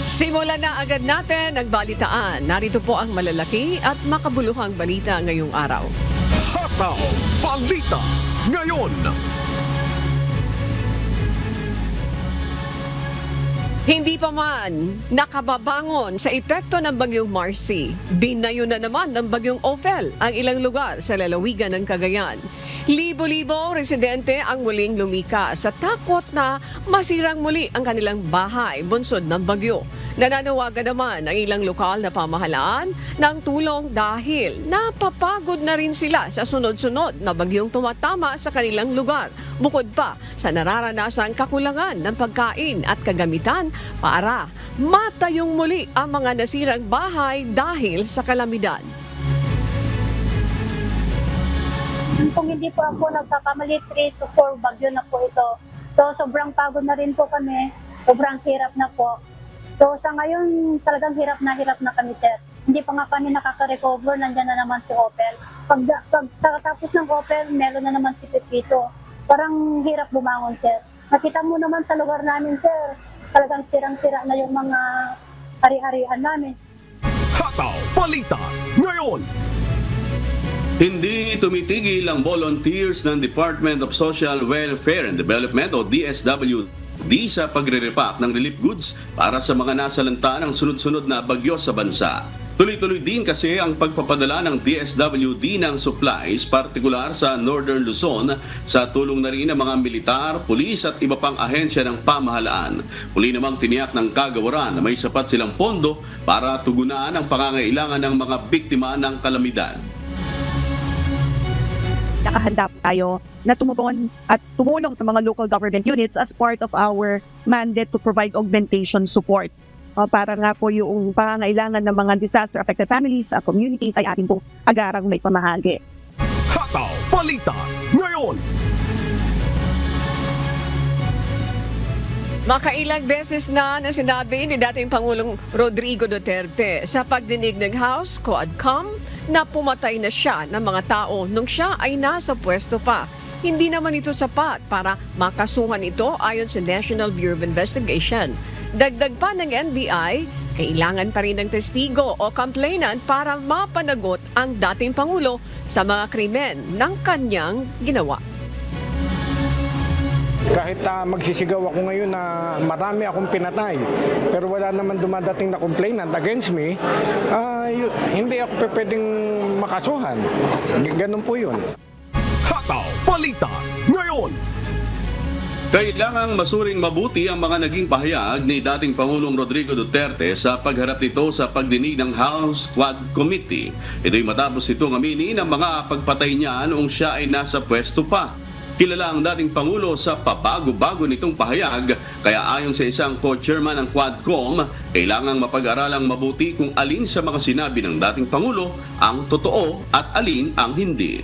Simulan na agad natin ang balitaan. Narito po ang malalaki at makabuluhang balita ngayong araw. Hataw Balita ngayon. Hindi pa man nakababangon sa epekto ng bagyong Marcy. Binayo na naman ng bagyong Ophel ang ilang lugar sa lalawigan ng Cagayan. Libo-libo residente ang muling lumikas sa takot na masirang muli ang kanilang bahay bunsod ng bagyo. Nananawagan naman ang ilang lokal na pamahalaan ng tulong dahil napapagod na rin sila sa sunod-sunod na bagyong tumatama sa kanilang lugar. Bukod pa sa nararanasang kakulangan ng pagkain at kagamitan para matayong muli ang mga nasirang bahay dahil sa kalamidad. Kung hindi po ako nagkakamali, 3 to 4 bagyo na po ito. So sobrang pagod na rin po kami, sobrang hirap na po. So sa ngayon talagang hirap na kami, sir. Hindi pa nga kami nakaka-recover, nandyan na naman si Ophel. Pagkatapos ng Ophel, meron na naman si Pepito. Parang hirap bumangon, sir. Nakita mo naman sa lugar namin, sir, talagang sirang-sira na yung mga ari-arian namin. Hataw Balita ngayon. Hindi tumitigil ang volunteers ng Department of Social Welfare and Development o DSWD sa pagre-repack ng relief goods para sa mga nasalanta ng sunod-sunod na bagyo sa bansa. Tuloy-tuloy din kasi ang pagpapadala ng DSWD ng supplies, partikular sa Northern Luzon, sa tulong na rin ng mga militar, pulis at iba pang ahensya ng pamahalaan. Muli namang tiniyak ng kagawaran na may sapat silang pondo para tugunan ang pangangailangan ng mga biktima ng kalamidad. Nakahanda tayo na tumulong sa mga local government units as part of our mandate to provide augmentation support. Para nga po yung pangangailangan ng mga disaster-affected families at communities ay ating pong agarang may pamahagi. Hataw Balita ngayon. Makailang beses na sinabi ni dating Pangulong Rodrigo Duterte sa pagdinig ng House Quadcom na pumatay na siya ng mga tao nung siya ay nasa pwesto pa. Hindi naman ito sapat para makasuhan ito ayon sa National Bureau of Investigation. Dagdag pa ng NBI, kailangan pa rin ng testigo o complainant para mapanagot ang dating Pangulo sa mga krimen ng kanyang ginawa. Kahit magsisigaw ako ngayon na marami akong pinatay, pero wala naman dumadating na complainant against me, hindi ako pwedeng makasuhan. Ganun po yun. Hataw Balita ngayon. Kailangang masuring mabuti ang mga naging pahayag ni dating Pangulong Rodrigo Duterte sa pagharap nito sa pagdinig ng House Quad Committee. Ito'y matapos itong aminin ang mga pagpatay niya noong siya ay nasa pwesto pa. Kilala ang dating Pangulo sa pabago-bago nitong pahayag, kaya ayon sa isang co-chairman ng Quadcom, kailangang mapag-aralang mabuti kung alin sa mga sinabi ng dating Pangulo ang totoo at alin ang hindi.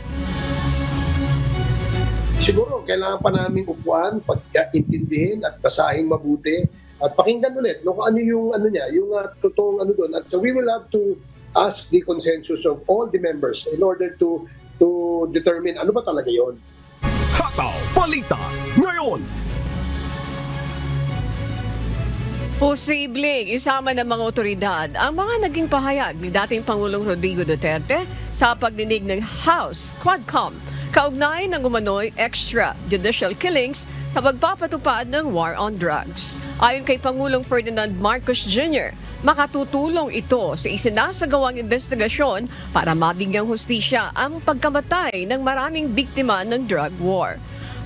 Siguro kailangan pa namin upuan, pag-intindihin at basahin mabuti at pakinggan ulit kung ano yung totoong doon. At so we will have to ask the consensus of all the members in order to determine ano ba talaga yon. Hataw Balita ngayon. Posibleng isama ng mga otoridad ang mga naging pahayag ni dating Pangulong Rodrigo Duterte sa pagdinig ng House Quadcom kaugnay ng umano'y extrajudicial killings sa pagpapatupad ng war on drugs. Ayon kay Pangulong Ferdinand Marcos Jr., makatutulong ito sa isinasagawang investigasyon para mabigyang hustisya ang pagkamatay ng maraming biktima ng drug war.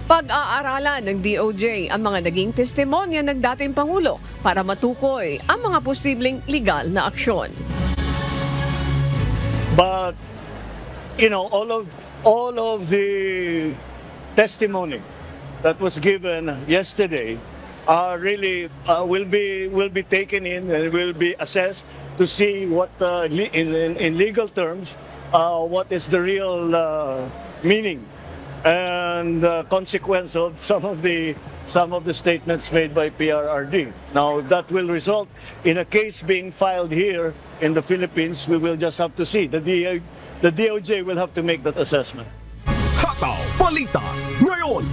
Pag-aaralan ng DOJ ang mga naging testimonya ng dating Pangulo para matukoy ang mga posibleng legal na aksyon. But, all of the testimony that was given yesterday really will be taken in and will be assessed to see what in legal terms what is the real meaning and consequence of some of the statements made by PRRD. Now that will result in a case being filed here in the Philippines. We will just have to see. The DOJ will have to make that assessment. Hataw Balita ngayon.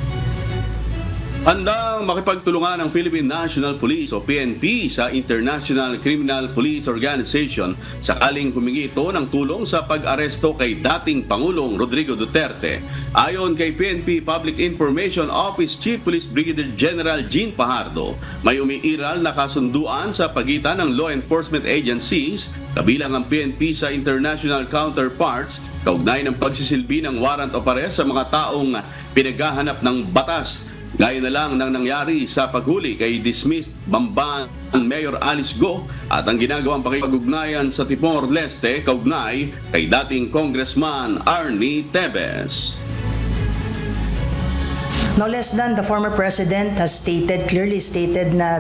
Handang makipagtulungan ng Philippine National Police o PNP sa International Criminal Police Organization sakaling humingi ito ng tulong sa pag-aresto kay dating Pangulong Rodrigo Duterte. Ayon kay PNP Public Information Office Chief Police Brigadier General Jean Pajardo, may umiiral na kasunduan sa pagitan ng law enforcement agencies kabilang ang PNP sa international counterparts kaugnay ng pagsisilbi ng warrant of arrest sa mga taong pinaghahanap ng batas. Gaya na lang ng nangyari sa paghuli kay dismissed Bamban Mayor Alice Go at ang ginagawang pakipag-ugnayan sa Timor-Leste kaugnay kay dating Congressman Arnie Tevez. No less than the former president has clearly stated na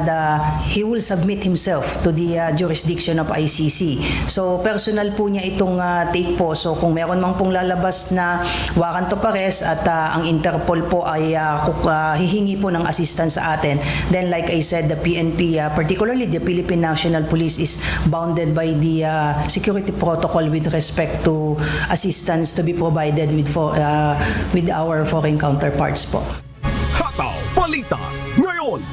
he will submit himself to the jurisdiction of ICC. So personal po niya itong take po. So kung meron mang pong lalabas na warrant of arrest at ang Interpol po ay hihingi po ng assistance sa atin, then like I said, the PNP, particularly the Philippine National Police, is bounded by the security protocol with respect to assistance to be provided with our foreign counterparts po. Hataw Balita ngayon.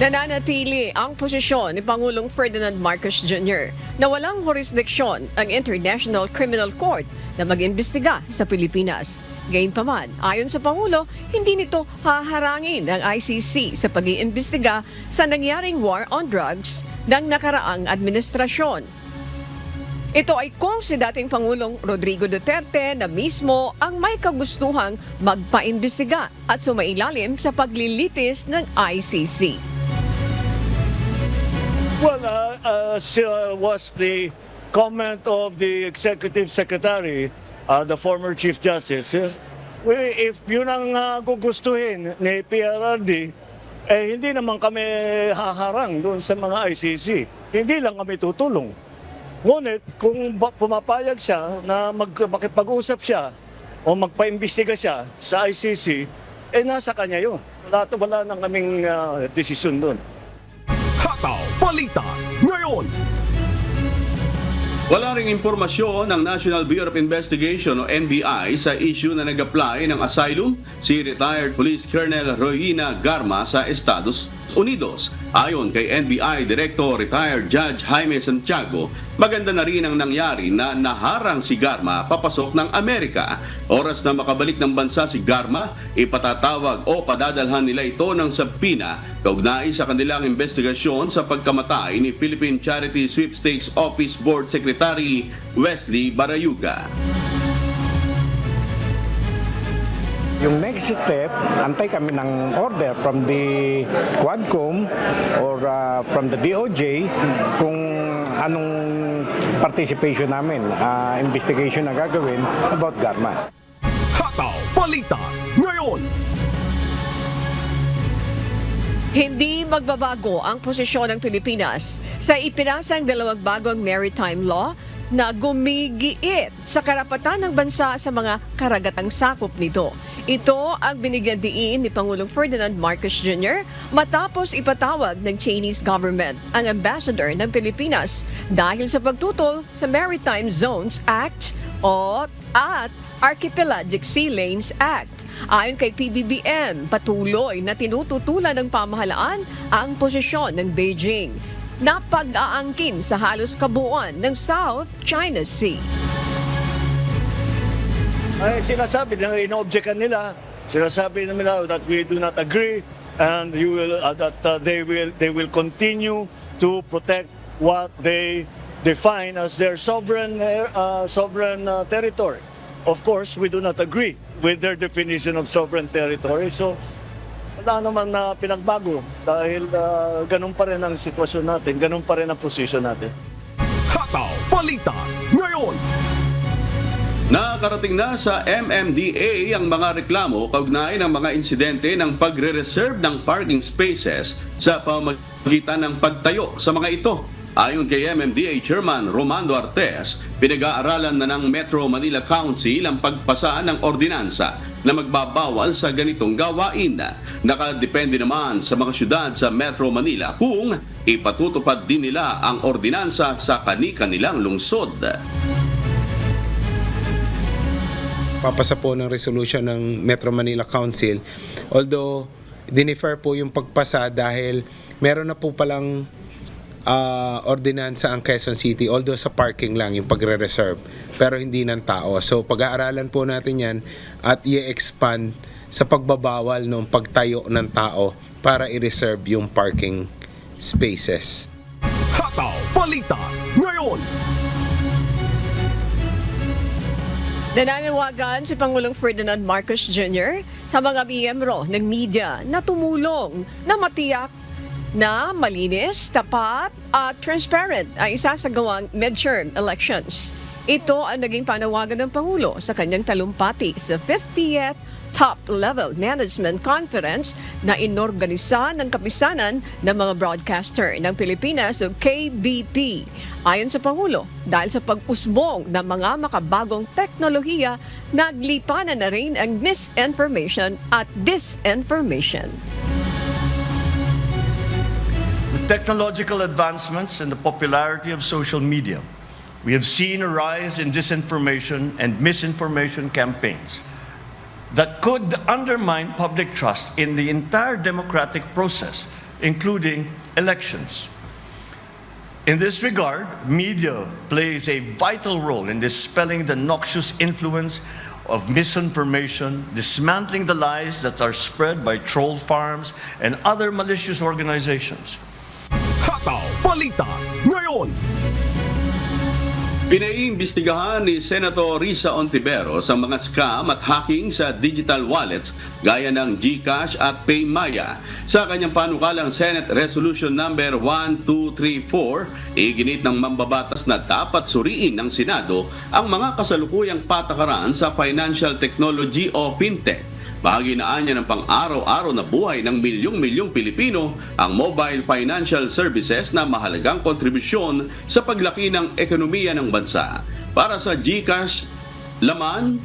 Nananatili ang posisyon ni Pangulong Ferdinand Marcos Jr. na walang jurisdiksyon ang International Criminal Court na mag-imbestiga sa Pilipinas. Gayunpaman, ayon sa Pangulo, hindi nito haharangin ang ICC sa pag-iimbestiga sa nangyaring war on drugs ng nakaraang administrasyon. Ito ay kung si dating Pangulong Rodrigo Duterte na mismo ang may kagustuhang magpaimbestiga at sumailalim sa paglilitis ng ICC. Well, was the comment of the Executive Secretary, the former Chief Justice. If yun ang gugustuhin ni PRRD, hindi naman kami haharang doon sa mga ICC. Hindi lang kami tutulong. Ngunit kung pumapayag siya na makipag-usap siya o magpaimbestiga siya sa ICC, nasa kanya yun. Wala nang kaming desisyon doon. Hataw Balita ngayon. Wala ring impormasyon ng National Bureau of Investigation o NBI sa issue na nag-apply ng asylum si retired Police Colonel Royina Garma sa Estados Unidos. Ayon kay NBI Director Retired Judge Jaime Santiago, maganda na rin ang nangyari na naharang si Garma papasok ng Amerika. Oras na makabalik ng bansa si Garma, ipatatawag o padadalhan nila ito ng sabpina kaugnay sa kanilang investigasyon sa pagkamatay ni Philippine Charity Sweepstakes Office Board Secretary Wesley Barayuga. Yung next step, antay kami ng order from the Quadcom or from the DOJ kung anong participation namin, investigation na gagawin about Garma. Hataw Balita ngayon. Hindi magbabago ang posisyon ng Pilipinas sa ipinasang dalawang bagong maritime law na gumigiit sa karapatan ng bansa sa mga karagatang sakop nito. Ito ang binigyan diin ni Pangulong Ferdinand Marcos Jr. matapos ipatawag ng Chinese government ang ambassador ng Pilipinas dahil sa pagtutol sa Maritime Zones Act at Archipelagic Sea Lanes Act. Ayon kay PBBM, patuloy na tinututulan ng pamahalaan ang posisyon ng Beijing na pag-aangkin sa halos kabuuan ng South China Sea. Ay sinasabi na ino-objectan nila, sinasabi nila that we do not agree and they will continue to protect what they define as their sovereign territory. Of course, we do not agree with their definition of sovereign territory. So wala naman na pinagbago dahil ganun pa rin ang sitwasyon natin, ganun pa rin ang posisyon natin. Hataw Balita ngayon. Nakarating na sa MMDA ang mga reklamo kaugnay ng mga insidente ng pagre-reserve ng parking spaces sa pamamagitan ng pagtayo sa mga ito. Ayon kay MMDA Chairman Romando Artes, pinag-aaralan na ng Metro Manila Council ang pagpasa ng ordinansa na magbabawal sa ganitong gawain. Nakadepende naman sa mga syudad sa Metro Manila kung ipatutupad din nila ang ordinansa sa kani-kanilang lungsod. papasa po ng resolution ng Metro Manila Council. Although, dinifer po yung pagpasa dahil meron na po palang ordinansa ang Quezon City, although sa parking lang yung pagre-reserve, pero hindi ng tao. So, pag-aaralan po natin yan at i-expand sa pagbabawal ng pagtayo ng tao para i-reserve yung parking spaces. Hataw Balita ngayon. Nananawagan si Pangulong Ferdinand Marcos Jr. sa mga miyembro ng media na tumulong na matiyak na malinis, tapat at transparent ang isasagawang midterm elections. Ito ang naging panawagan ng Pangulo sa kanyang talumpati sa 50th Top-Level Management Conference na inorganisa ng kapisanan ng mga broadcaster ng Pilipinas o KBP. Ayon sa Pangulo, dahil sa pag-usbong ng mga makabagong teknolohiya, naglipanan na rin ang misinformation at disinformation. With technological advancements and the popularity of social media, we have seen a rise in disinformation and misinformation campaigns that could undermine public trust in the entire democratic process, including elections. In this regard, media plays a vital role in dispelling the noxious influence of misinformation, dismantling the lies that are spread by troll farms and other malicious organizations. Hataw Balita ngayon. Pinaiimbestigahan ni Senator Risa Ontiveros ang mga scam at hacking sa digital wallets gaya ng GCash at PayMaya. Sa kanyang panukalang Senate Resolution Number 1234, iginit ng mambabatas na dapat suriin ng Senado ang mga kasalukuyang patakaran sa financial technology o fintech. Bahagi na niya ng pang-araw-araw na buhay ng milyong-milyong Pilipino ang mobile financial services na mahalagang kontribusyon sa paglaki ng ekonomiya ng bansa. Para sa GCash, lamang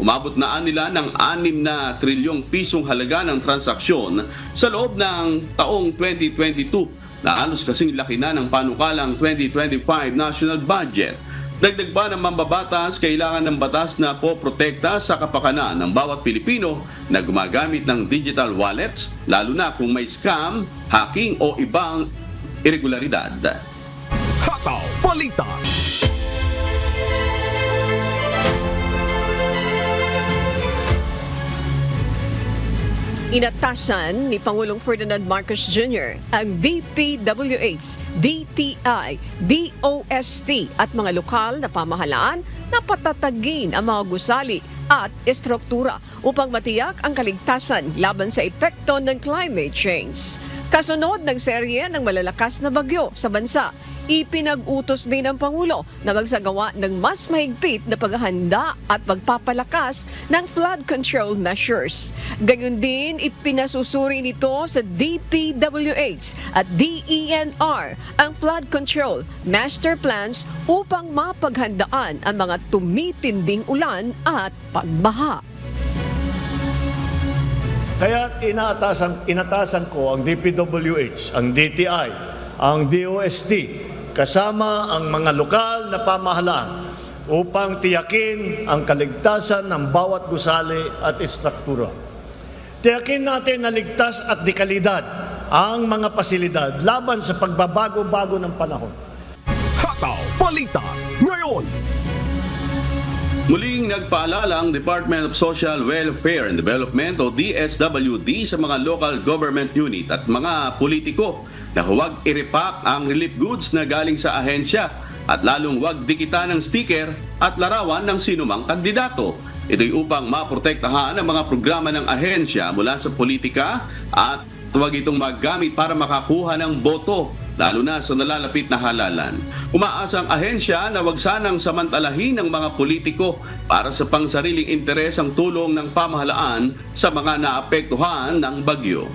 umabot na nila ng 6 na trilyong pisong halaga ng transaksyon sa loob ng taong 2022 na halos kasing laki na ng panukalang 2025 national budget. Dagdag pa ng mambabatas, kailangan ng batas na poprotekta sa kapakanan ng bawat Pilipino na gumagamit ng digital wallets, lalo na kung may scam, hacking o ibang irregularidad. Hataw Balita. Inatasan ni Pangulong Ferdinand Marcos Jr. ang DPWH, DTI, DOST at mga lokal na pamahalaan na patatagin ang mga gusali at estruktura upang matiyak ang kaligtasan laban sa epekto ng climate change. Kasunod ng serye ng malalakas na bagyo sa bansa, ipinag-utos din ng Pangulo na magsagawa ng mas mahigpit na paghahanda at pagpapalakas ng flood control measures. Gayun din, ipinasusuri nito sa DPWH at DENR ang flood control master plans upang mapaghandaan ang mga tumitinding ulan at pagbaha. Kaya inatasan ko ang DPWH, ang DTI, ang DOST, kasama ang mga lokal na pamahalaan upang tiyakin ang kaligtasan ng bawat gusali at istruktura. Tiyakin natin na ligtas at dekalidad ang mga pasilidad laban sa pagbabago-bago ng panahon. Hataw Balita ngayon. Muling nagpaalala ang Department of Social Welfare and Development o DSWD sa mga local government unit at mga politiko na huwag i-repack ang relief goods na galing sa ahensya at lalong huwag dikitan ng sticker at larawan ng sinumang kandidato. Ito'y upang maprotektahan ang mga programa ng ahensya mula sa politika at huwag itong magamit para makakuha ng boto, lalo na sa nalalapit na halalan. Umaasa ang ahensya na wag sanang samantalahin ng mga politiko para sa pangsariling interes ang tulong ng pamahalaan sa mga naapektuhan ng bagyo.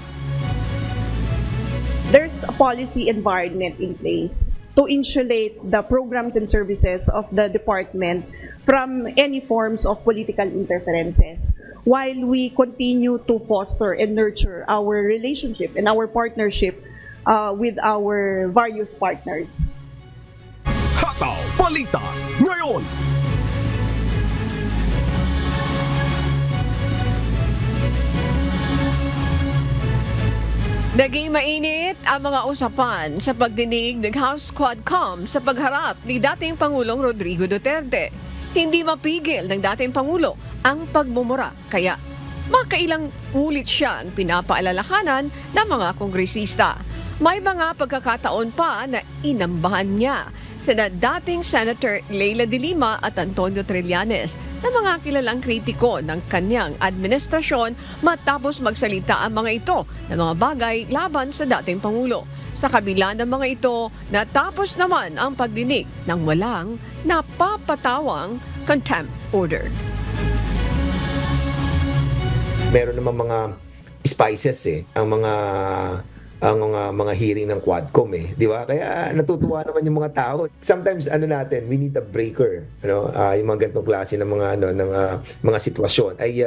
There's a policy environment in place to insulate the programs and services of the department from any forms of political interferences, while we continue to foster and nurture our relationship and our partnership with our various partners. Hataw Balita ngayon. Naging mainit ang mga usapan sa pagdinig ng House Quadcom sa pagharap ni dating Pangulong Rodrigo Duterte. Hindi mapigil ng dating Pangulo ang pagmumura, kaya makailang ulit siyang pinapaalalahanan ng mga kongresista. May mga pagkakataon pa na inambahan niya sina dating Senator Leila de Lima at Antonio Trillanes na mga kilalang kritiko ng kanyang administrasyon matapos magsalita ang mga ito ng mga bagay laban sa dating Pangulo. Sa kabila ng mga ito, natapos naman ang pagdinig ng walang napapatawang contempt order. Meron naman mga spices ang mga hearing ng Quadcom di ba? Kaya natutuwa naman yung mga tao. Sometimes we need a breaker, yung mga ganitong klase ng mga sitwasyon ay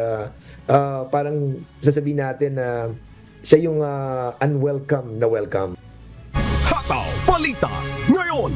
parang sasabihin natin na siya yung unwelcome na welcome. Hataw Balita ngayon.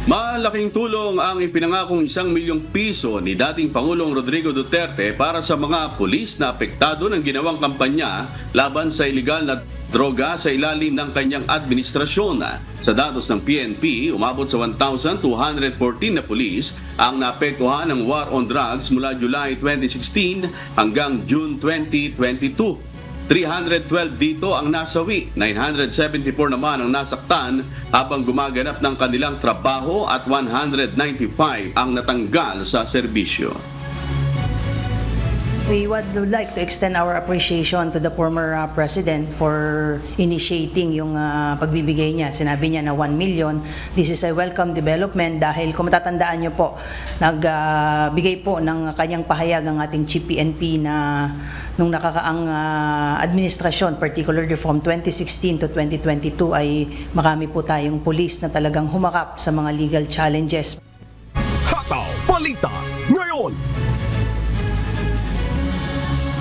Malaking tulong ang ipinangakong 1 milyong piso ni dating Pangulong Rodrigo Duterte para sa mga pulis na apektado ng ginawang kampanya laban sa iligal na droga sa ilalim ng kanyang administrasyon. Sa datos ng PNP, umabot sa 1,214 na pulis ang naapektuhan ng war on drugs mula July 2016 hanggang June 2022. 312 dito ang nasawi, 974 naman ang nasaktan habang gumaganap ng kanilang trabaho at 195 ang natanggal sa serbisyo. We would like to extend our appreciation to the former president for initiating yung pagbibigay niya. Sinabi niya na 1 million. This is a welcome development dahil kung matatandaan niyo po, nagbigay po ng kanyang pahayag ang ating Chief PNP na nung nakakaang administrasyon, particularly from 2016 to 2022, ay marami po tayong pulis na talagang humakap sa mga legal challenges. Hataw Balita ngayon.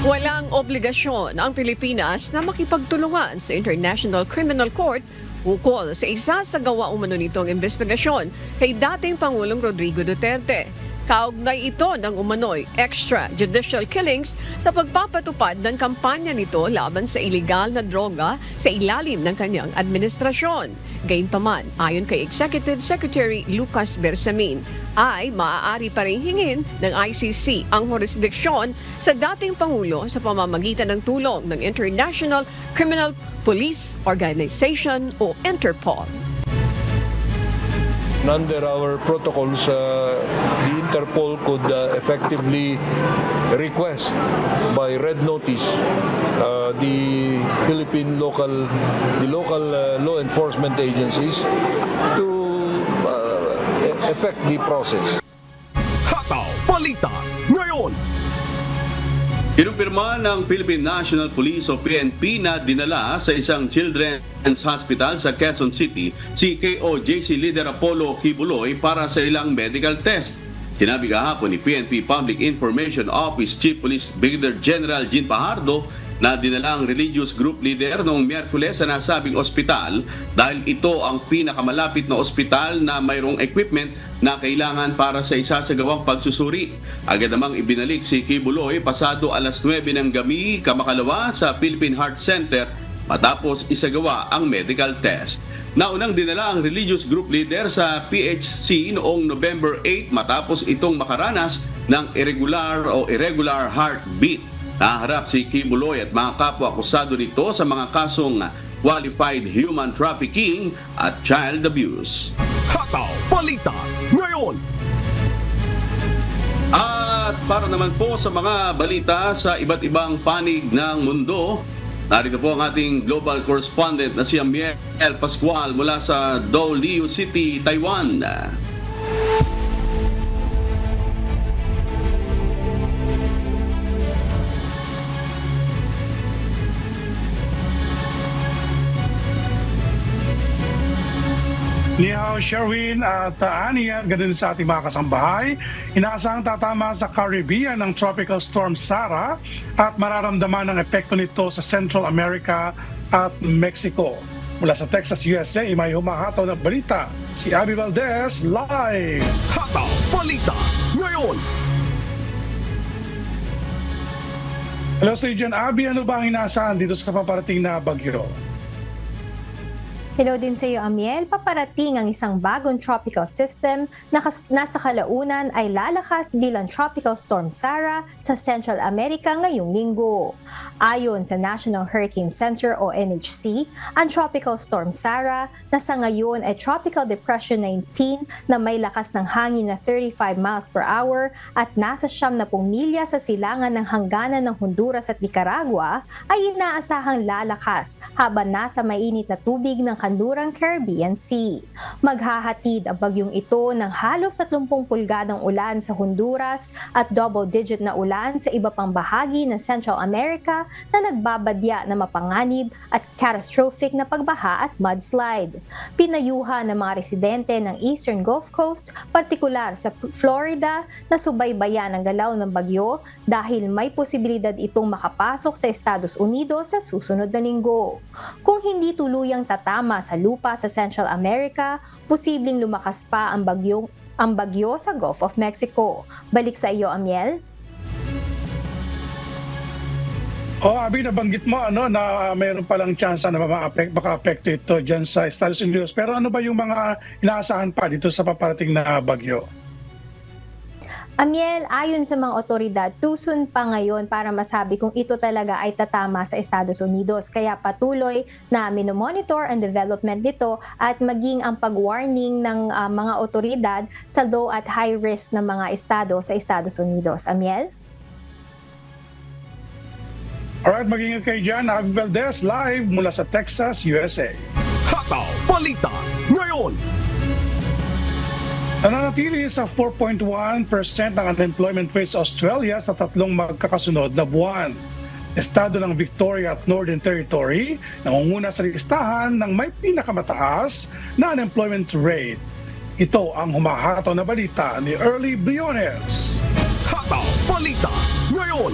Walang obligasyon ang Pilipinas na makipagtulungan sa International Criminal Court ukol sa isa sa gawa umano nitong investigasyon kay dating Pangulong Rodrigo Duterte. Kaugnay ito ng umano'y extrajudicial killings sa pagpapatupad ng kampanya nito laban sa iligal na droga sa ilalim ng kanyang administrasyon. Gayunpaman, ayon kay Executive Secretary Lucas Bersamin, ay maaari pa rin hingin ng ICC ang jurisdiksyon sa dating Pangulo sa pamamagitan ng tulong ng International Criminal Police Organization o Interpol. Under our protocols, the Interpol could effectively request by red notice the Philippine local law enforcement agencies to effect the process. Hataw Balita ngayon. Kinumpirma ng Philippine National Police o PNP na dinala sa isang children's hospital sa Quezon City si KOJC Leader Apollo Kibuloy para sa ilang medical test. Sinabi kahapon ni PNP Public Information Office Chief Police Brigadier General Jean Pajardo na dinala ang religious group leader noong Miyerkules sa nasabing ospital dahil ito ang pinakamalapit na ospital na mayroong equipment na kailangan para sa isasagawang pagsusuri. Agad namang ibinalik si Kibuloy pasado alas 9 ng gabi kamakalawa sa Philippine Heart Center matapos isagawa ang medical test. Naunang dinala ang religious group leader sa PHC noong November 8 matapos itong makaranas ng irregular heartbeat. Naharap si Kibuloy at mga kapwa akusado nito sa mga kasong qualified human trafficking at child abuse. Hataw Balita ngayon. At para naman po sa mga balita sa iba't ibang panig ng mundo, narito po ang ating global correspondent na si Amiel Pascual mula sa Doliu City, Taiwan. Ni Hao Sherwin at Ani at ganun sa ating mga kasambahay. Inaasahang tatama sa Caribbean ng Tropical Storm Sara at mararamdaman ang epekto nito sa Central America at Mexico. Mula sa Texas, USA, may humahataw na balita. Si Abby Valdez, live! Hataw Balita ngayon. Hello, Sir John Abby, ano ba ang inaasahan dito sa paparating na bagyo? Hello din sa iyo, Amiel. Paparating ang isang bagong tropical system na nasa kalaunan ay lalakas bilang Tropical Storm Sara sa Central America ngayong linggo. Ayon sa National Hurricane Center o NHC, ang Tropical Storm Sara na sa ngayon ay Tropical Depression 19 na may lakas ng hangin na 35 miles per hour at nasa 70 milya sa silangan ng hangganan ng Honduras at Nicaragua ay inaasahang lalakas habang nasa mainit na tubig ng kanlurang Caribbean Sea. Maghahatid ang bagyong ito ng halos 30 pulgadang ulan sa Honduras at double-digit na ulan sa iba pang bahagi ng Central America na nagbabadya na mapanganib at catastrophic na pagbaha at mudslide. Pinayuhan ng mga residente ng Eastern Gulf Coast, partikular sa Florida, na subaybayan ang galaw ng bagyo dahil may posibilidad itong makapasok sa Estados Unidos sa susunod na linggo. Kung hindi tuluyang tatama sa lupa sa Central America, posibleng lumakas pa ang bagyo sa Gulf of Mexico. Balik sa iyo, Amiel. Abi, nabanggit mo na mayroon palang chance na maka-apekto ito dyan sa Estados Unidos. Pero ano ba yung mga inaasahan pa dito sa paparating na bagyo? Amiel, ayon sa mga otoridad, tuson pa ngayon para masabi kung ito talaga ay tatama sa Estados Unidos. Kaya patuloy na minomonitor ang development nito at maging ang pag-warning ng mga otoridad sa low at high risk ng mga estado sa Estados Unidos. Amiel? Alright, mag-ingat kayo dyan. Abby Valdez, live mula sa Texas, USA. Hataw Balita ngayon. Nananatili sa 4.1% ang unemployment rate sa Australia sa 3 magkakasunod na buwan. Estado ng Victoria at Northern Territory nangunguna sa listahan ng may pinakamataas na unemployment rate. Ito ang humahataw na balita ni Early Briones. Hataw Balita ngayon.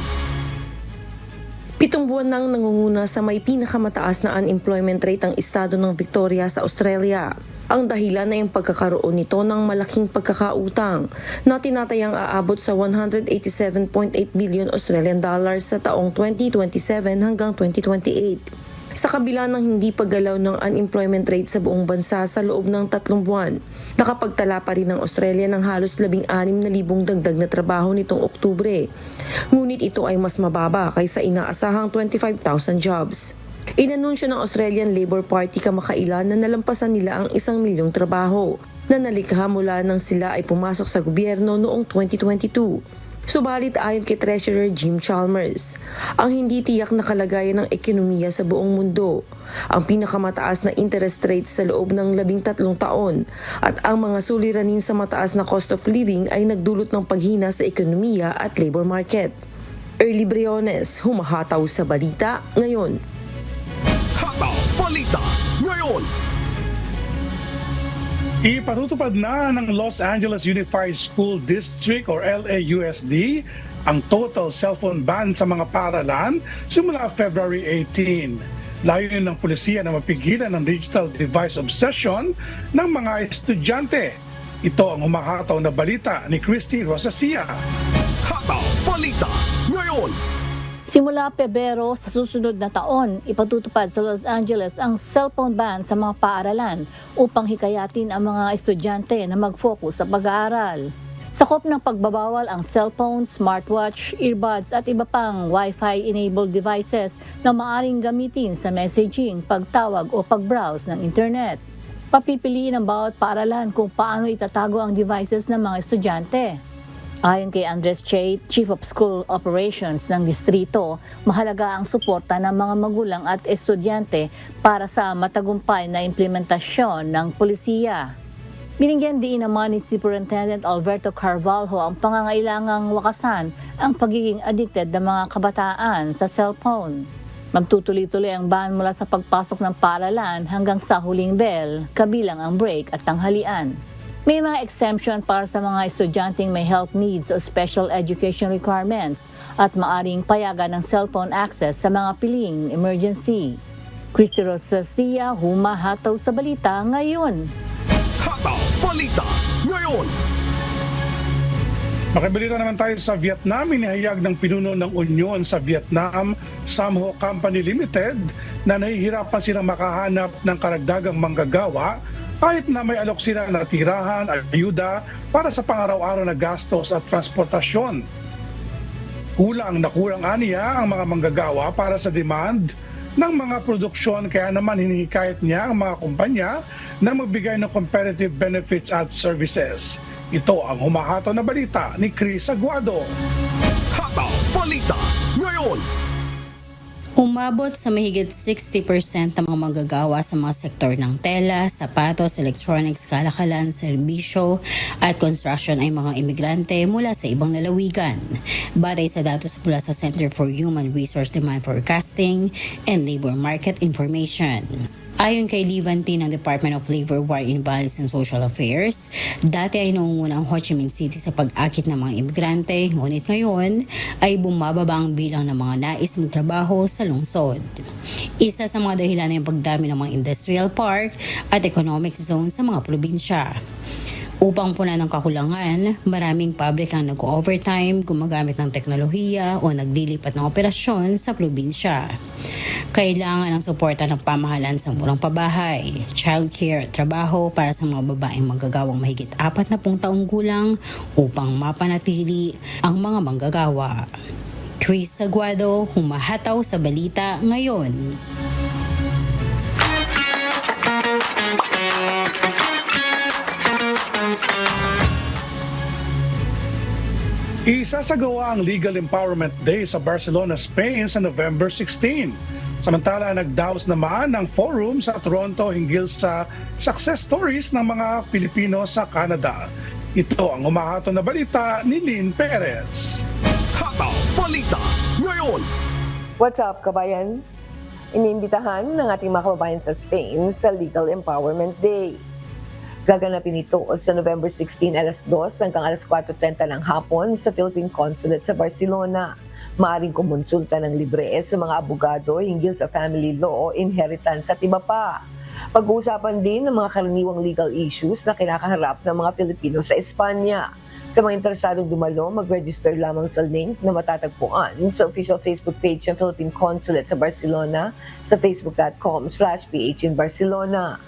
7 buwan nang nangunguna sa may pinakamataas na unemployment rate ang estado ng Victoria sa Australia. Ang dahilan ay ang pagkakaroon nito ng malaking pagkakautang na tinatayang aabot sa 187.8 billion Australian dollars sa taong 2027 hanggang 2028. Sa kabila ng hindi paggalaw ng unemployment rate sa buong bansa sa loob ng 3 buwan, nakapagtala pa rin ang Australia ng halos 16,000 dagdag na trabaho nitong Oktubre. Ngunit ito ay mas mababa kaysa inaasahang 25,000 jobs. Inanunsyo ng Australian Labor Party kamakailan na nalampasan nila ang 1 milyong trabaho na nalikha mula nang sila ay pumasok sa gobyerno noong 2022. Subalit ayon kay Treasurer Jim Chalmers, ang hindi tiyak na kalagayan ng ekonomiya sa buong mundo, ang pinakamataas na interest rates sa loob ng 13 taon at ang mga suliranin sa mataas na cost of living ay nagdulot ng paghina sa ekonomiya at labor market. Early Briones, humahataw sa balita ngayon. Hataw Balita ngayon. Ipatutupad na ng Los Angeles Unified School District or LAUSD ang total cellphone ban sa mga paaralan simula February 18. Layunin ng pulisiya na mapigilan ang digital device obsession ng mga estudyante. Ito ang humahataw na balita ni Christy Rosacia. Hataw Balita ngayon. Simula Pebrero sa susunod na taon, ipatutupad sa Los Angeles ang cellphone ban sa mga paaralan upang hikayatin ang mga estudyante na mag-focus sa pag-aaral. Sakop ng pagbabawal ang cellphone, smartwatch, earbuds at iba pang Wi-Fi-enabled devices na maaring gamitin sa messaging, pagtawag o pag-browse ng internet. Papipiliin ng bawat paaralan kung paano itatago ang devices ng mga estudyante. Ayon kay Andres Che, Chief of School Operations ng distrito, mahalaga ang suporta ng mga magulang at estudyante para sa matagumpay na implementasyon ng pulisiya. Binigyan din naman ni Superintendent Alberto Carvalho ang pangangailangang wakasan ang pagiging addicted ng mga kabataan sa cellphone. Magtutuloy-tuloy ang ban mula sa pagpasok ng paaralan hanggang sa huling bell, kabilang ang break at tanghalian. May mga exemption para sa mga estudyanteng may health needs o special education requirements at maaring payagan ng cellphone access sa mga piling emergency. Christy Rosacia, humahataw sa balita ngayon. Hataw Balita ngayon. Makibalita naman tayo sa Vietnam. Inihayag ng pinuno ng Union sa Vietnam, Samho Company Limited, na nahihirapan silang makahanap ng karagdagang manggagawa kahit na may alok sila na tirahan, ayuda para sa pangaraw-araw na gastos at transportasyon. Kulang na kulang aniya ang mga manggagawa para sa demand ng mga produksyon, kaya naman hinihikayat niya ang mga kumpanya na magbigay ng competitive benefits at services. Ito ang humahato na balita ni Chris Aguado. Hataw Balita ngayon. Umabot sa mahigit 60% ng mga manggagawa sa mga sektor ng tela, sapatos, electronics, kalakalan, serbisyo at construction ay mga imigrante mula sa ibang lalawigan. Batay sa datos mula sa Center for Human Resource Demand Forecasting and Labor Market Information. Ayon kay Livanti ng Department of Labor, War, Imbalance and Social Affairs, dati ay nangunguna ang Ho Chi Minh City sa pag-akit ng mga imigrante, ngunit ngayon ay bumababa ang bilang ng mga nais magtrabaho sa lungsod. Isa sa mga dahilan ay ang pagdami ng mga industrial park at economic zone sa mga probinsya. Upang punan ng kakulangan, maraming pabrika ang nag-overtime, gumagamit ng teknolohiya o nagdilipat ng operasyon sa probinsya. Kailangan ng suporta ng pamahalaan sa murang pabahay, childcare at trabaho para sa mga babaeng manggagawang mahigit 40 taong gulang upang mapanatili ang mga manggagawa. Chris Aguado, humahataw sa balita ngayon. Isasagawa ang Legal Empowerment Day sa Barcelona, Spain sa November 16. Samantala, nagdaos naman ng forum sa Toronto hinggil sa success stories ng mga Pilipino sa Canada. Ito ang humahato na balita ni Lynn Perez. Hataw Balita ngayon. What's up, kabayan? Iniimbitahan ng ating mga kababayan sa Spain sa Legal Empowerment Day. Gaganapin ito sa November 16 alas 2 hanggang alas 4:30 ng hapon sa Philippine Consulate sa Barcelona. Maaring kumonsulta ng libre sa mga abogado hinggil sa family law, inheritance at iba pa. Pag-uusapan din ng mga karaniwang legal issues na kinakaharap ng mga Filipino sa Espanya. Sa mga interesadong dumalo, mag-register lamang sa link na matatagpuan sa official Facebook page ng Philippine Consulate sa Barcelona sa facebook.com/PH in Barcelona.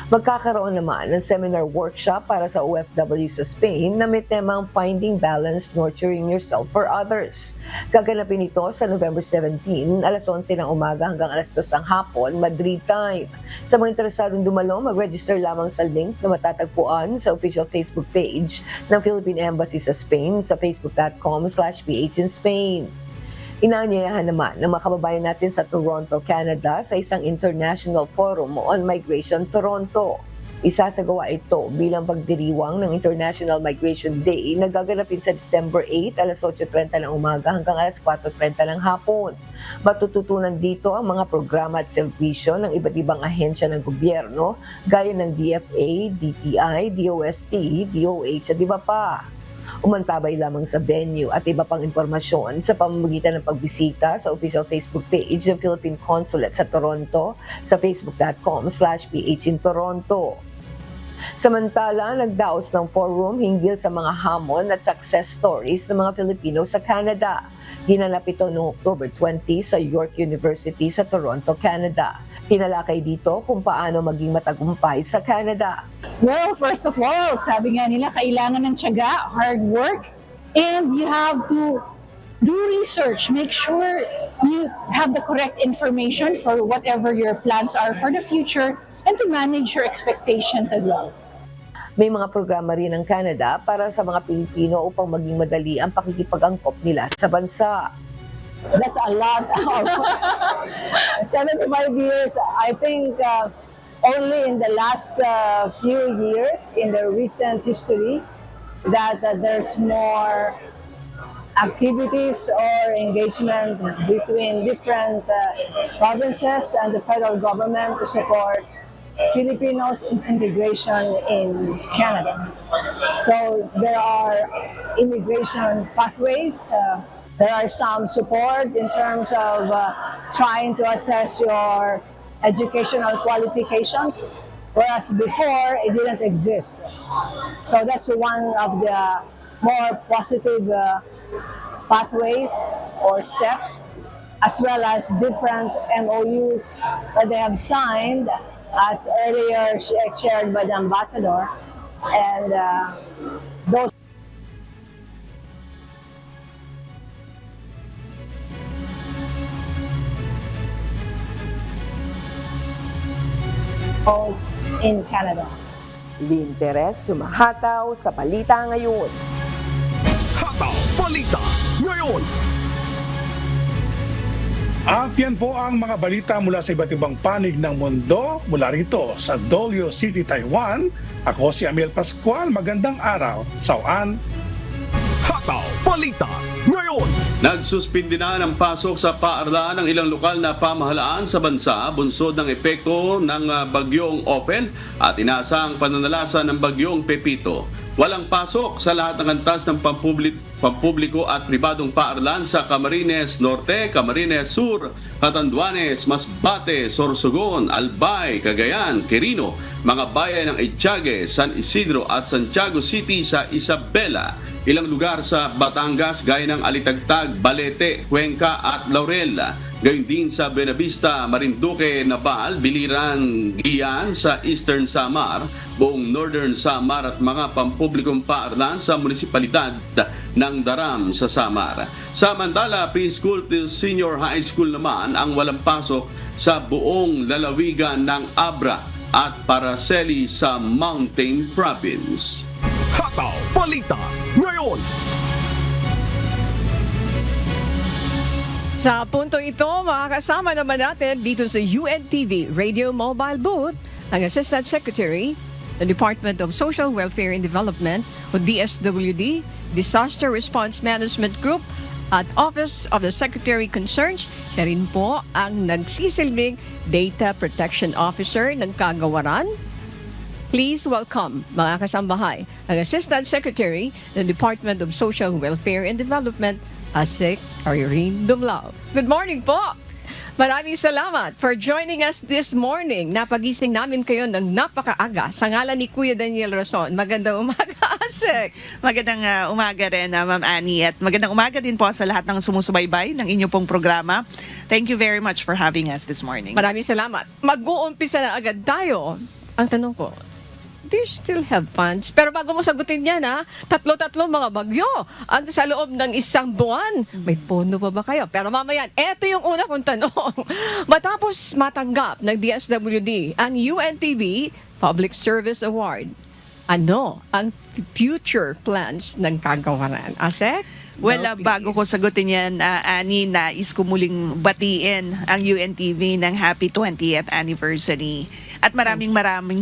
Magkakaroon naman ng seminar workshop para sa OFW sa Spain na may temang Finding Balance, Nurturing Yourself for Others. Gaganapin ito sa November 17, alas 11 ng umaga hanggang alas 2 ng hapon, Madrid time. Sa mga interesadong dumalo, mag-register lamang sa link na matatagpuan sa official Facebook page ng Philippine Embassy sa Spain sa facebook.com/PH in Spain. Inaanyayahan naman ng mga kababayan natin sa Toronto, Canada sa isang International Forum on Migration Toronto. Isasagawa ito bilang pagdiriwang ng International Migration Day na gaganapin sa December 8, alas 8:30 ng umaga hanggang alas 4:30 ng hapon. Matututunan dito ang mga programa at serbisyo ng iba't ibang ahensya ng gobyerno gaya ng DFA, DTI, DOST, DOH at iba pa. Umantabay lamang sa venue at iba pang impormasyon sa pamamagitan ng pagbisita sa official Facebook page ng Philippine Consulate sa Toronto sa facebook.com/PH in Toronto. Samantala, nagdaos ng forum hinggil sa mga hamon at success stories ng mga Filipino sa Canada. Ginanap ito noong October 20 sa York University sa Toronto, Canada. Tinalakay dito kung paano maging matagumpay sa Canada. Well, first of all, sabi nga nila, kailangan ng tiyaga, hard work, and you have to do research. Make sure you have the correct information for whatever your plans are for the future and to manage your expectations as well. May mga programa rin ng Canada para sa mga Pilipino upang maging madali ang pakikipag-angkop nila sa bansa. That's a lot of 75 years. I think only in the last few years, in the recent history, that there's more activities or engagement between different provinces and the federal government to support Filipinos in integration in Canada. So there are immigration pathways. There are some support in terms of trying to assess your educational qualifications, whereas before it didn't exist. So that's one of the more positive pathways or steps, as well as different MOUs that they have signed, as earlier shared by the ambassador, and those in Canada. Lynn Perez, sumahataw sa Balita Ngayon. Hataw Balita Ngayon. At yan po ang mga balita mula sa iba't ibang panig ng mundo mula rito sa Dolio City, Taiwan. Ako si Amiel Pascual. Magandang araw. Sawan. Hataw Balita Ngayon. Nagsuspindi na ng pasok sa paaralan ng ilang lokal na pamahalaan sa bansa bunsod ng epekto ng bagyong Ophel at inaasang pananalasa ng bagyong Pepito. Walang pasok sa lahat ng antas ng pampubliko at pribadong paaralan sa Camarines Norte, Camarines Sur, Catanduanes, Masbate, Sorsogon, Albay, Cagayan, Quirino, mga bayan ng Etiague, San Isidro at Santiago City sa Isabela. Ilang lugar sa Batangas gaya ng Alitagtag, Balete, Cuenca at Laurel. Gayon din sa Buenavista, Marinduque, Nabal, Biliran, Gian sa Eastern Samar, buong Northern Samar at mga pampublikong paaralan sa munisipalidad ng Daram sa Samar. Samantala, preschool to senior high school naman ang walang pasok sa buong lalawigan ng Abra at Paraceli sa Mountain Province. Hataw Balita Ngayon. Sa punto ito, makakasama naman natin dito sa UNTV Radio Mobile Booth ang Assistant Secretary ng Department of Social Welfare and Development o DSWD, Disaster Response Management Group at Office of the Secretary Concerns. Siya rin po ang nagsisilbing Data Protection Officer ng Kagawaran. Please welcome, mga kasambahay, ang Assistant Secretary ng Department of Social Welfare and Development, ASEC Irene Dumlao. Good morning po! Maraming salamat for joining us this morning. Napagising namin kayo ng napakaaga sa ngalan ni Kuya Daniel Rason. Magandang umaga, ASEC! Magandang umaga rin, Ma'am Annie. At magandang umaga din po sa lahat ng sumusubaybay ng inyong pong programa. Thank you very much for having us this morning. Maraming salamat. Mag-uumpisa na agad tayo. Ang tanong ko, do you still have funds? Pero bago mo sagutin yan, tatlo-tatlo mga bagyo ang sa loob ng isang buwan. May pondo pa ba kayo? Pero mamaya, eto yung una kong tanong. Matapos matanggap ng DSWD ang UNTV Public Service Award, ano ang future plans ng Kagawaran? ASEC? Well, bago ko sagutin yan, Annie, nais ko muling batiin ang UNTV ng happy 20th anniversary. At maraming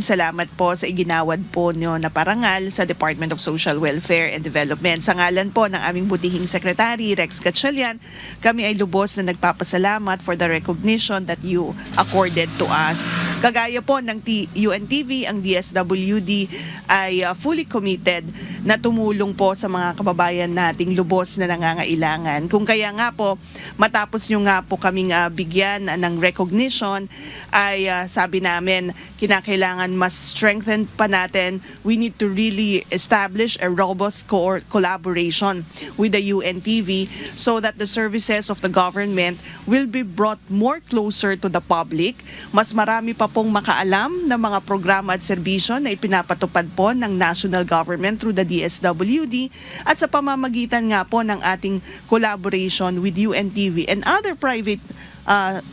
salamat po sa iginawad po nyo na parangal sa Department of Social Welfare and Development. Sa ngalan po ng aming butihing Secretary, Rex Gatchalian, kami ay lubos na nagpapasalamat for the recognition that you accorded to us. Kagaya po ng UNTV, ang DSWD ay fully committed na tumulong po sa mga kababayan nating lubos na nangangailangan. Kung kaya nga po, matapos nyo nga po kaming bigyan ng recognition, ay sabi namin, kinakailangan mas strengthen pa natin. We need to really establish a robust collaboration with the UNTV so that the services of the government will be brought more closer to the public. Mas marami pa pong makaalam ng mga programa at serbisyo na ipinapatupad po ng national government through the DSWD at sa pamamagitan nga po ng ating collaboration with UNTV and other private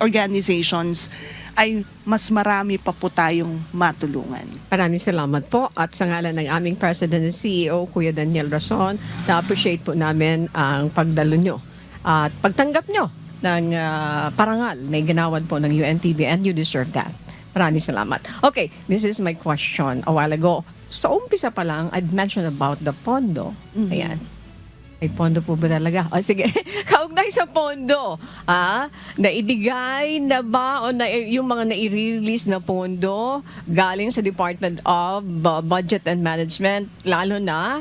organizations ay mas marami pa po tayong matulungan. Maraming salamat po at sa ngalan ng aming President and CEO, Kuya Daniel Rason, na-appreciate po namin ang pagdalo nyo at pagtanggap nyo ng parangal na ginawan po ng UNTV and you deserve that. Maraming salamat. Okay, this is my question a while ago. Sa umpisa pa lang, I'd mentioned about the pondo. Ayan. May pondo po ba talaga? O sige, kaugnay sa pondo, naibigay na ba o yung mga nai-release na pondo galing sa Department of Budget and Management, lalo na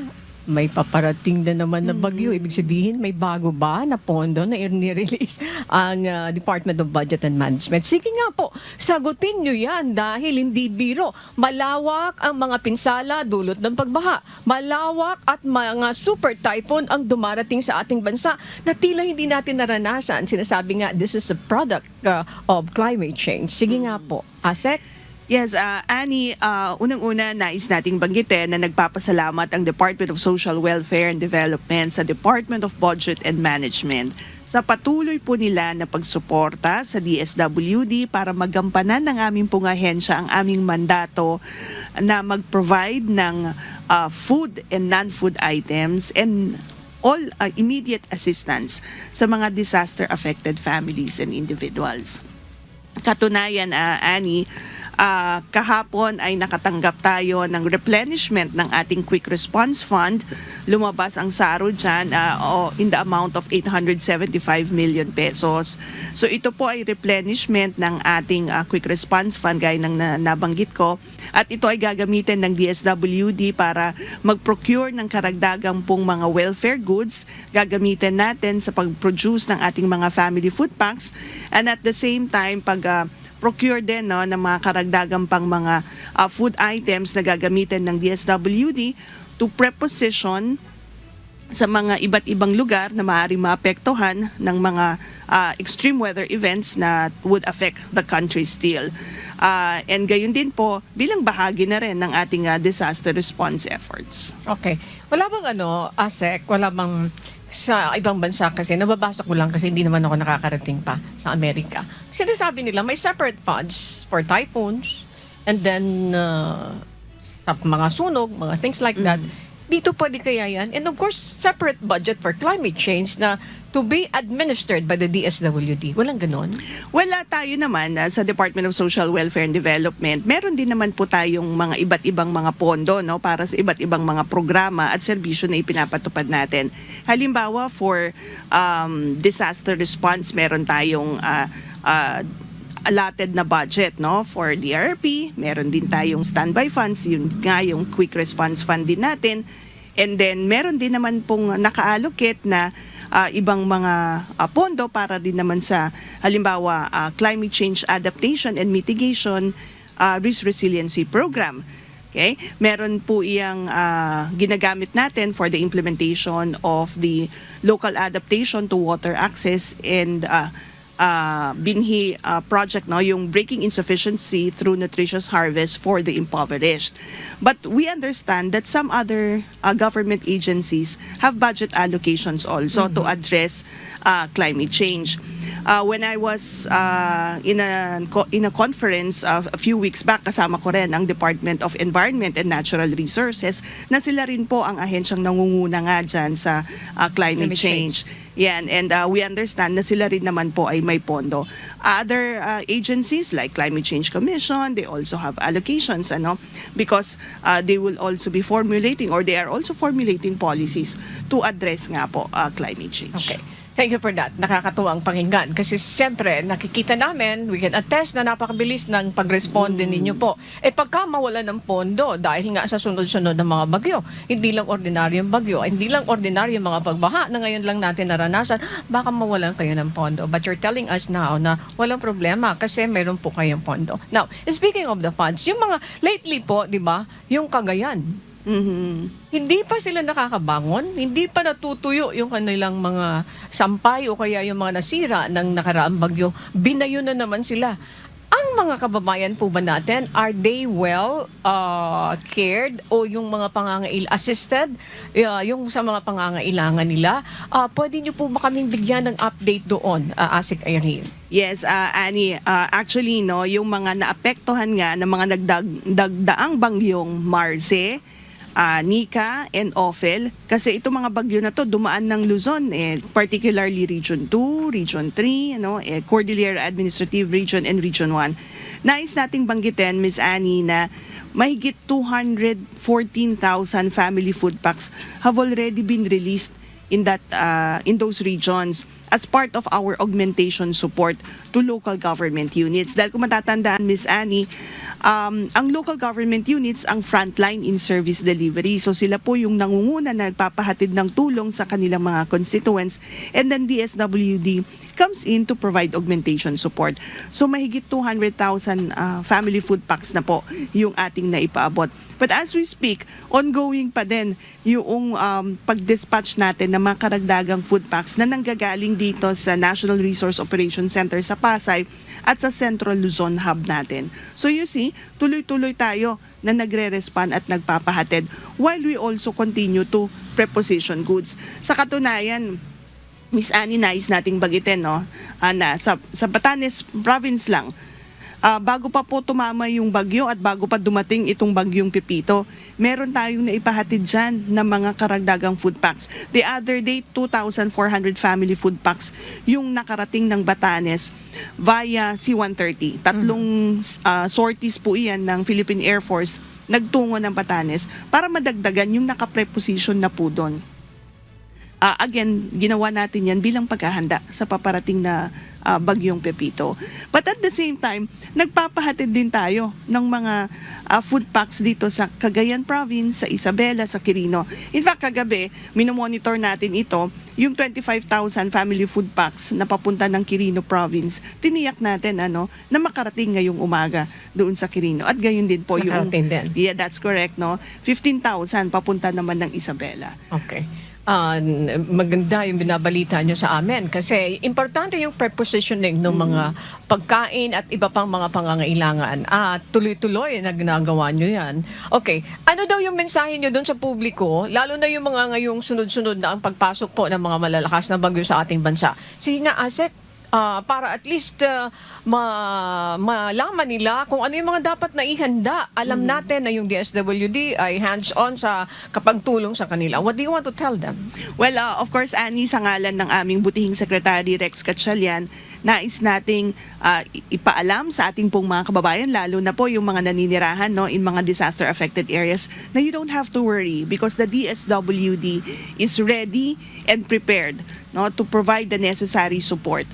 may paparating na naman na bagyo. Ibig sabihin, may bago ba na pondo na i-release ang Department of Budget and Management? Sige nga po, sagutin nyo yan dahil hindi biro. Malawak ang mga pinsala dulot ng pagbaha. Malawak at mga super typhoon ang dumarating sa ating bansa na tila hindi natin naranasan. Sinasabi nga, this is a product of climate change. Sige nga po, Asek? Yes, Annie, unang-una nais nating banggitin na nagpapasalamat ang Department of Social Welfare and Development sa Department of Budget and Management sa patuloy po nila na pagsuporta sa DSWD para magampanan ng aming pong ahensya ang aming mandato na mag-provide ng food and non-food items and all immediate assistance sa mga disaster-affected families and individuals. Katunayan, Annie, kahapon ay nakatanggap tayo ng replenishment ng ating Quick Response Fund. Lumabas ang saro dyan in the amount of 875 million pesos. So ito po ay replenishment ng ating Quick Response Fund gaya ng nabanggit ko. At ito ay gagamitin ng DSWD para mag-procure ng karagdagang pong mga welfare goods. Gagamitin natin sa pag-produce ng ating mga family food packs. And at the same time, procure din ng mga karagdagang pang mga food items na gagamitin ng DSWD to preposition sa mga iba't ibang lugar na maaaring maapektuhan ng mga extreme weather events na would affect the country still. And gayon din po, bilang bahagi na rin ng ating disaster response efforts. Okay. Wala bang Asek, wala bang sa ibang bansa kasi, nababasa ko lang kasi hindi naman ako nakakarating pa sa Amerika. Sinasabi nila may separate funds for typhoons and then sa mga sunog, mga things like that. Dito pwede kaya yan? And of course, separate budget for climate change na to be administered by the DSWD. Walang ganon? Wala tayo naman sa Department of Social Welfare and Development. Meron din naman po tayong mga iba't ibang mga pondo para sa iba't ibang mga programa at serbisyo na ipinapatupad natin. Halimbawa, for disaster response, meron tayong allotted na budget for DRP. Meron din tayong standby funds, yung quick response fund din natin. And then meron din naman pong naka-allocate na ibang mga pondo para din naman sa halimbawa climate change adaptation and mitigation risk resiliency program. Okay? Meron po iyang ginagamit natin for the implementation of the local adaptation to water access and binhi project, yung breaking insufficiency through nutritious harvest for the impoverished. But we understand that some other government agencies have budget allocations also to address climate change. When I was in a conference a few weeks back, kasama ko rin ang Department of Environment and Natural Resources na sila rin po ang ahensyang nangunguna nga dyan sa climate change. Yan, and we understand na sila rin naman po ay may pondo. Other agencies like Climate Change Commission, they also have allocations, because they will also be formulating or they are also formulating policies to address nga po climate change. Okay. Thank you for that. Nakakatuwang pakinggan. Kasi siyempre, nakikita namin, we can attest na napakabilis ng pag-responde ninyo po. Pagka mawala ng pondo, dahil nga sa sunod-sunod ng mga bagyo, hindi lang ordinaryong bagyo, hindi lang ordinaryong mga pagbaha na ngayon lang natin naranasan, baka mawalan kayo ng pondo. But you're telling us now na walang problema kasi meron po kayong pondo. Now, speaking of the funds, yung mga lately po, di ba, yung Cagayan, hindi pa sila nakakabangon, hindi pa natutuyo yung kanilang mga sampay o kaya yung mga nasira ng nakaraang bagyo. Binayo na naman sila. Ang mga kababayan po ba natin, are they well cared o yung mga assisted, yung sa mga pangangailangan nila? Pwede niyo po ba kaming bigyan ng update doon, Asik Irene? Yes, Annie, actually yung mga naapektuhan nga ng mga nagdaang bagyong Marce, Nika and Ophel, kasi itong mga bagyo na to dumaan ng Luzon, particularly Region 2, Region 3, Cordillera Administrative Region and Region 1. Nais nating banggitin, Ms. Annie, na mahigit 214,000 family food packs have already been released in those regions. as part of our augmentation support to local government units. Dahil kung matatandaan, Miss Annie, ang local government units ang frontline in service delivery. So sila po yung nangunguna na nagpapahatid ng tulong sa kanilang mga constituents, and then DSWD comes in to provide augmentation support. So mahigit 200,000 family food packs na po yung ating naipaabot. But as we speak, ongoing pa din yung pag-dispatch natin ng mga karagdagang food packs na nanggagaling dito sa National Resource Operations Center sa Pasay at sa Central Luzon Hub natin. So you see, tuloy-tuloy tayo na nagre-respond at nagpapahatid while we also continue to preposition goods. Sa katunayan, Miss Annie, nais nating bagitin, no? Na sa Batanes province lang, bago pa po tumama yung bagyo at bago pa dumating itong bagyong Pepito, meron tayong naipahatid dyan ng mga karagdagang food packs. The other day, 2,400 family food packs yung nakarating ng Batanes via C-130. Tatlong sorties po iyan ng Philippine Air Force nagtungo ng Batanes para madagdagan yung nakapreposition na po doon. Again, ginawa natin yan bilang paghahanda sa paparating na bagyong Pepito. But at the same time, nagpapahatid din tayo ng mga food packs dito sa Cagayan Province, sa Isabela, sa Quirino. In fact, kagabi, minomonitor natin ito, yung 25,000 family food packs na papunta ng Quirino Province. Tiniyak natin na makarating ngayong umaga doon sa Quirino. At gayon din po yung... Yeah, that's correct, no? 15,000 papunta naman ng Isabela. Okay. Maganda yung binabalita nyo sa amin kasi importante yung prepositioning ng mga pagkain at iba pang mga pangangailangan. Tuloy-tuloy na ginagawa nyo yan. Okay, ano daw yung mensahe nyo doon sa publiko, lalo na yung mga ngayong sunod-sunod na ang pagpasok po ng mga malalakas na bagyo sa ating bansa? Sige nga, Asek, para at least malaman nila kung ano yung mga dapat na ihanda. Alam natin na yung DSWD ay hands-on sa kapagtulong sa kanila. What do you want to tell them? Well, of course, Annie, sa ngalan ng aming butihing Secretary Rex Gatchalian, nais nating ipaalam sa ating pong mga kababayan, lalo na po yung mga naninirahan in mga disaster-affected areas, na you don't have to worry because the DSWD is ready and prepared to provide the necessary support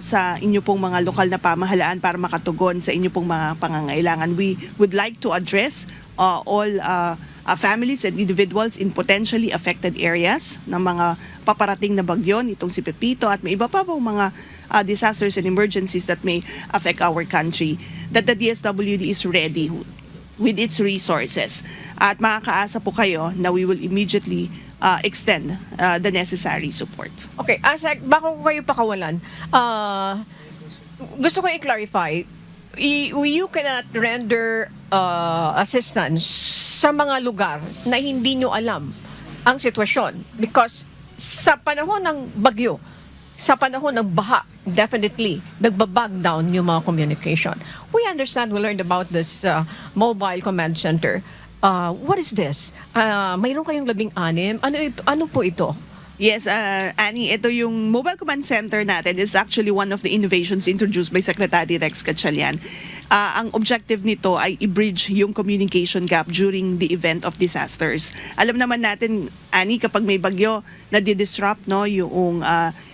sa inyo pong mga lokal na pamahalaan para makatugon sa inyo pong mga pangangailangan. We would like to address all families and individuals in potentially affected areas ng mga paparating na bagyo nitong si Pepito at may iba pa pong mga disasters and emergencies that may affect our country, that the DSWD is ready with its resources. At makakaasa po kayo na we will immediately extend the necessary support. Okay, Asek, bako ko kayo pakawalan. Gusto ko i-clarify, you cannot render assistance sa mga lugar na hindi nyo alam ang sitwasyon because sa panahon ng bagyo, sa panahon ng baha, definitely, nagbabag down yung mga communication. We understand, we learned about this mobile command center. What is this? Mayroon kayong 16. Ano po ito? Yes, Annie, ito yung mobile command center natin. It's actually one of the innovations introduced by Secretary Rex Gatchalian. Ang objective nito ay i-bridge yung communication gap during the event of disasters. Alam naman natin, Annie, kapag may bagyo, nadi-disrupt yung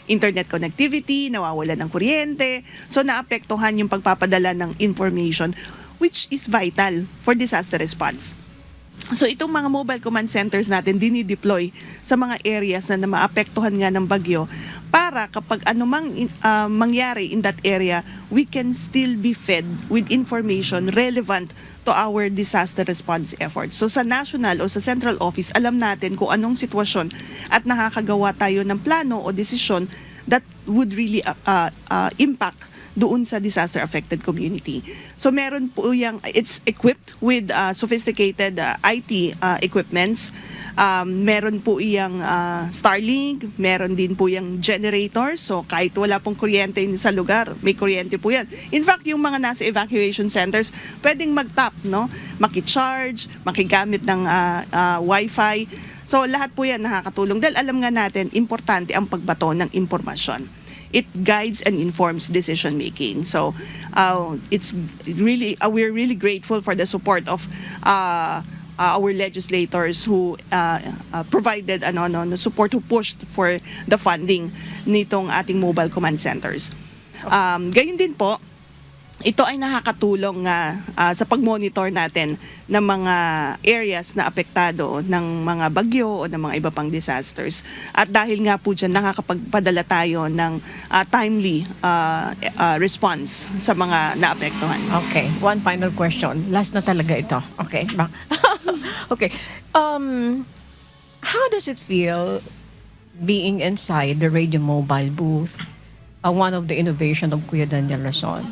internet connectivity, nawawala ng kuryente, so naapektuhan yung pagpapadala ng information, which is vital for disaster response. So itong mga mobile command centers natin dinideploy sa mga areas na maapektuhan nga ng bagyo para kapag anumang mangyari in that area, we can still be fed with information relevant to our disaster response efforts. So sa national o sa central office, alam natin kung anong sitwasyon at nakakagawa tayo ng plano o desisyon that would really impact doon sa disaster-affected community. So meron po it's equipped with sophisticated IT equipments. Meron po iyang Starlink, meron din po yung generator. So kahit wala pong kuryente sa lugar, may kuryente po yan. In fact, yung mga nasa evacuation centers, pwedeng mag-tap, maki-charge, makigamit ng Wi-Fi. So lahat po yan nakakatulong dahil alam nga natin, importante ang pagbato ng impormasyon. It guides and informs decision making. So it's really we're really grateful for the support of our legislators who provided support, who pushed for the funding nitong ating mobile command centers. Gayon din po, ito ay nakakatulong sa pag-monitor natin ng mga areas na apektado ng mga bagyo o ng mga iba pang disasters. At dahil nga po dyan, nakakapagpadala tayo ng timely response sa mga naapektuhan. Okay, one final question. Last na talaga ito. Okay. Okay. How does it feel being inside the radio mobile booth? One of the innovation of Kuya Daniel Rason.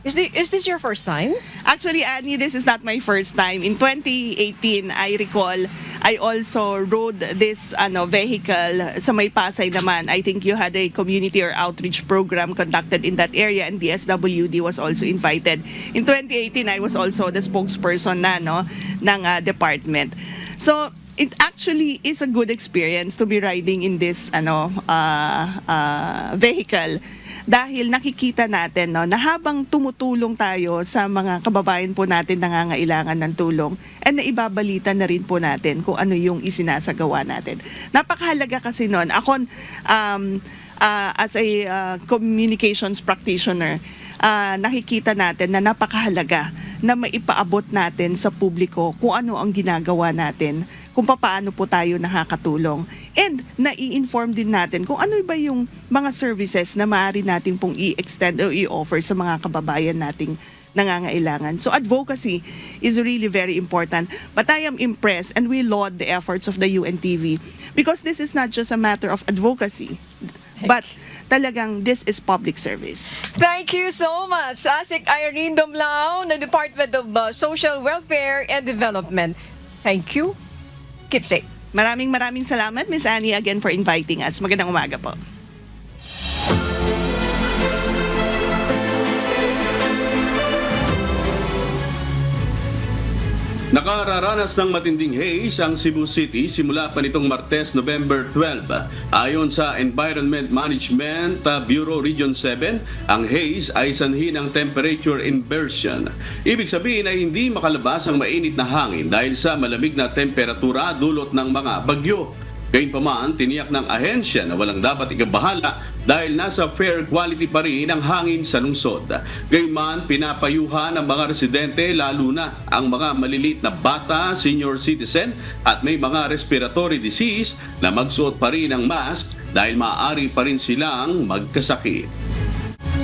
Is this your first time? Actually, Annie, this is not my first time. In 2018, I recall, I also rode this vehicle sa may Pasay naman. I think you had a community or outreach program conducted in that area, and DSWD was also invited. In 2018, I was also the spokesperson ng department. So, it actually is a good experience to be riding in this vehicle dahil nakikita natin na habang tumutulong tayo sa mga kababayan po natin nangangailangan ng tulong, and naibabalita na rin po natin kung ano yung isinasagawa natin. Napakahalaga kasi noon. Ako as a communications practitioner, nakikita natin na napakahalaga na maipaabot natin sa publiko kung ano ang ginagawa natin, kung paano po tayo nakakatulong, and nai-inform din natin kung ano ba yung mga services na maaari natin pong i-extend o i-offer sa mga kababayan nating nangangailangan. So advocacy is really very important. But I am impressed, and we laud the efforts of the UNTV, because this is not just a matter of advocacy, but talagang this is public service. Thank you so much, Asik Irene Domlao ng Department of Social Welfare and Development. Thank you. Keep safe. Maraming salamat, Miss Annie, again for inviting us. Magandang umaga po. Nakararanas ng matinding haze ang Cebu City simula pa nitong Martes, November 12. Ayon sa Environment Management Bureau Region 7, ang haze ay sanhi ng temperature inversion. Ibig sabihin ay hindi makalabas ang mainit na hangin dahil sa malamig na temperatura dulot ng mga bagyo. Gayunpaman, tiniyak ng ahensya na walang dapat ikabahala dahil nasa fair quality pa rin ang hangin sa lungsod. Gayunman, pinapayuhan ng mga residente lalo na ang mga maliliit na bata, senior citizen at may mga respiratory disease na magsuot pa rin ng mask dahil maaari pa rin silang magkasakit.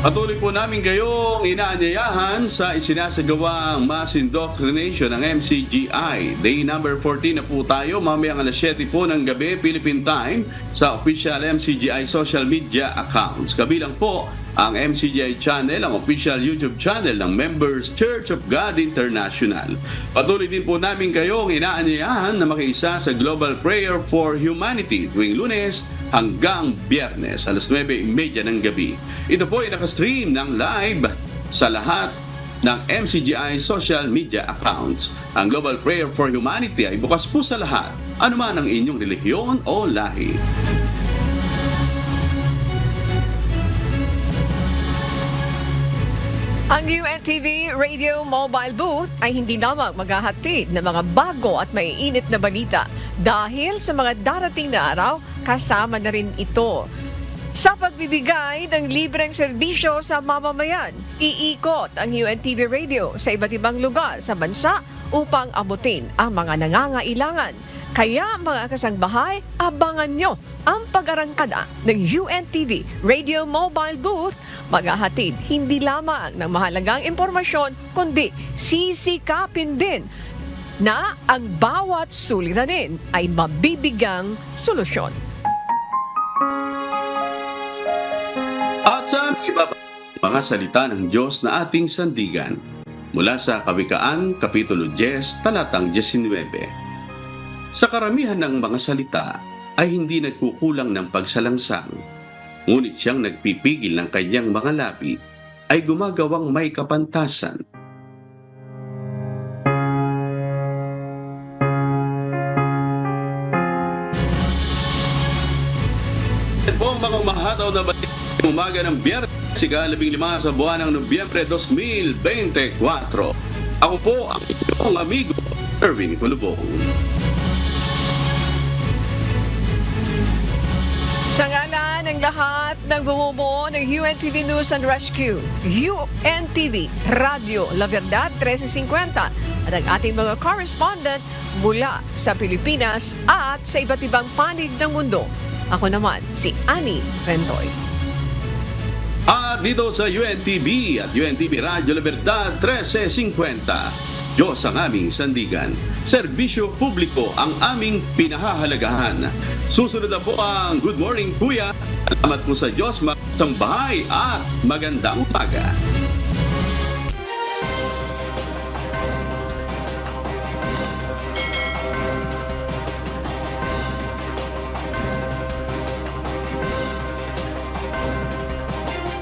Patuloy po namin kayong inaanyayahan sa isinasagawang mass indoctrination ng MCGI. Day number 14 na po tayo, mamayang alas 7 po ng gabi, Philippine Time, sa official MCGI social media accounts. Kabilang po ang MCGI channel, ang official YouTube channel ng Members Church of God International. Patuloy din po namin kayong inaanyayahan na makiisa sa Global Prayer for Humanity tuwing Lunes hanggang Biyernes, alas 9:30 ng gabi. Ito po ay nakastream ng live sa lahat ng MCGI social media accounts. Ang Global Prayer for Humanity ay bukas po sa lahat, anuman ang inyong relihiyon o lahi. Ang UNTV Radio Mobile Booth ay hindi lamang maghahatid ng mga bago at maiinit na balita dahil sa mga darating na araw, kasama na rin ito sa pagbibigay ng libreng serbisyo sa mamamayan. Iikot ang UNTV Radio sa iba't ibang lugar sa bansa upang abutin ang mga nangangailangan. Kaya mga kasangbahay, abangan nyo ang pag-arangkada ng UNTV Radio Mobile Booth. Maghahatid hindi lamang ng mahalagang impormasyon, kundi sisikapin din na ang bawat suliranin ay mabibigang solusyon. At sa mga salita ng Diyos na ating sandigan, mula sa Kawikaan, Kapitulo 10, talatang 19. Sa karamihan ng mga salita ay hindi nagkukulang ng pagsalangsang, ngunit siyang nagpipigil ng kanyang mga labi ay gumagawang may kapantasan. At po ang mga umahataw na balita umaga ng Biyernes, ika-15 sa buwan ng Nobyembre 2024. Ako po ang inyong amigo, Erwin Kulubong. Sa ngalan ng lahat ng bumubuo ng UNTV News and Rescue, UNTV Radio La Verdad 1350 at ang ating mga correspondent mula sa Pilipinas at sa iba't ibang panig ng mundo. Ako naman si Annie Rentoy. At dito sa UNTV at UNTV Radio La Verdad 1350, Diyos ang aming sandigan. Serbisyo publiko ang aming pinahahalagahan. Susunod na po ang Good Morning Kuya. Salamat po sa Diyos, magandang bahay at magandang umaga.